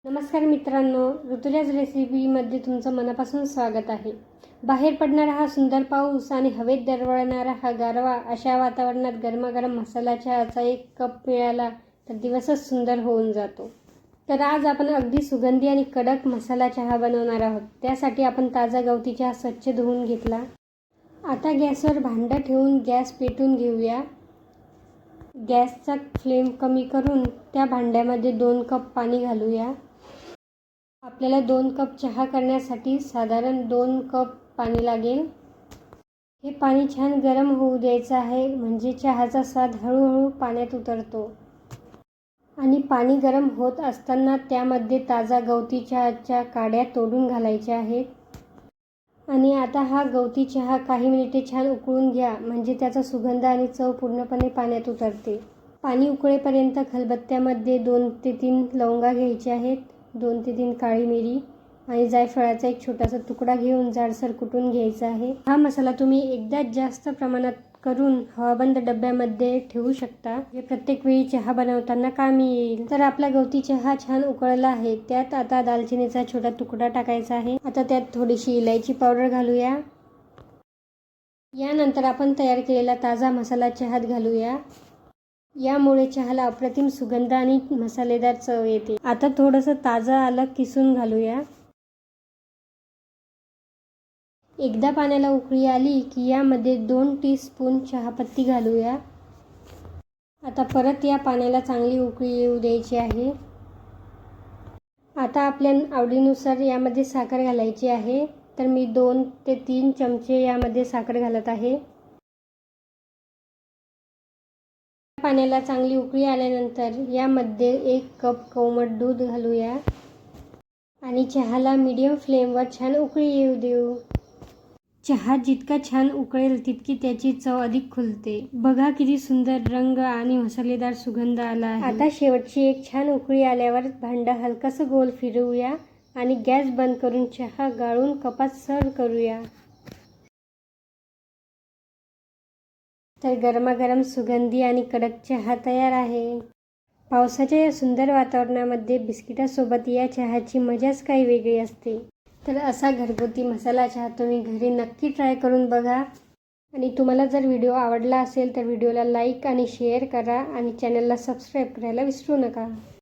नमस्कार मित्रांनो, ऋतुजाज रेसिपीमध्ये तुमचं मनापासून स्वागत आहे. बाहेर पडणारा हा सुंदर पाऊस आणि हवेत दरवळणारा हा गारवा, अशा वातावरणात गरमागरम मसाला चहाचा एक कप मिळाला तर दिवसच सुंदर होऊन जातो. तर आज आपण अगदी सुगंधी आणि कडक मसाला चहा बनवणार आहोत. त्यासाठी आपण ताजा गवती चहा स्वच्छ धुवून घेतला. आता गॅसवर भांडं ठेवून गॅस पेटवून घेऊया. गॅसचा फ्लेम कमी करून त्या भांड्यामध्ये 2 कप पाणी घालूया. आपल्याला 2 कप चहा करण्यासाठी साधारण 2 कप पाणी लागेल. हे पाणी छान गरम होऊ द्यायचं आहे, म्हणजे चहाचा स्वाद हळूहळू पाण्यात उतरतो. आणि पाणी गरम होत असताना त्यामध्ये ताजा गवती चहाच्या काड्या तोडून घालायच्या आहेत. आणि आता हा गवती चहा काही मिनिटे छान उकळून घ्या, म्हणजे त्याचा सुगंध आणि चव पूर्णपणे पाण्यात उतरते. पाणी उकळेपर्यंत खलबत्त्यामध्ये 2 ते 3 लवंगा घ्यायच्या आहेत, 2 ते 3 काळी मिरी आणि जायफळाचा एक छोटासा तुकडा घेऊन जाडसर कुटून घ्यायचा आहे. हा मसाला तुम्ही एकदाच जास्त प्रमाणात करून हवाबंद डब्यामध्ये ठेवू शकता, जे प्रत्येक वेळी चहा बनवताना कामी येईल. तर आपला गवती चहा छान उकळला आहे. त्यात आता दालचिनीचा छोटा तुकडा टाकायचा आहे. आता त्यात थोडीशी इलायची पावडर घालूया. यानंतर आपण तयार केलेला ताजा मसाला चहात घालूया. यामुळे चहाला अप्रतिम सुगंध आणि मसालेदार चव येते. आता थोडंसं ताजं आलं किसून घालूया. एकदा पाण्याला उकळी आली की यामध्ये 2 टीस्पून चहापत्ती घालूया. आता परत या पाण्याला चांगली उकळी येऊ द्यायची आहे. आता आपल्या आवडीनुसार यामध्ये साखर घालायची आहे. तर मी 2 ते 3 चमचे यामध्ये साखर घालत आहे. पाण्याला चांगली उकळी आल्यानंतर यामध्ये 1 कप कोमट दूध घालूया आणि चहाला मीडियम फ्लेमवर छान उकळी येऊ देऊ. चहा जितका छान उकळेल तितकी त्याची चव अधिक खुलते. बघा किती सुंदर रंग आणि मसालेदार सुगंध आला आहे. आता शेवटची एक छान उकळी आल्यावर भांडं हलकंसं गोल फिरवूया आणि गॅस बंद करून चहा गाळून कपात सर्व करूया. तर गरमागरम सुगंधी आणि कडक चहा तयार आहे. पावसाच्या या सुंदर वातावरणामध्ये बिस्किटासोबत या चहाची मजाच काही वेगळी असते. तर असा घरगुती मसाला चहा तुम्ही घरी नक्की ट्राय करून बघा. आणि तुम्हाला जर व्हिडिओ आवडला असेल तर व्हिडिओला लाईक आणि शेअर करा आणि चॅनलला सबस्क्राईब करायला विसरू नका.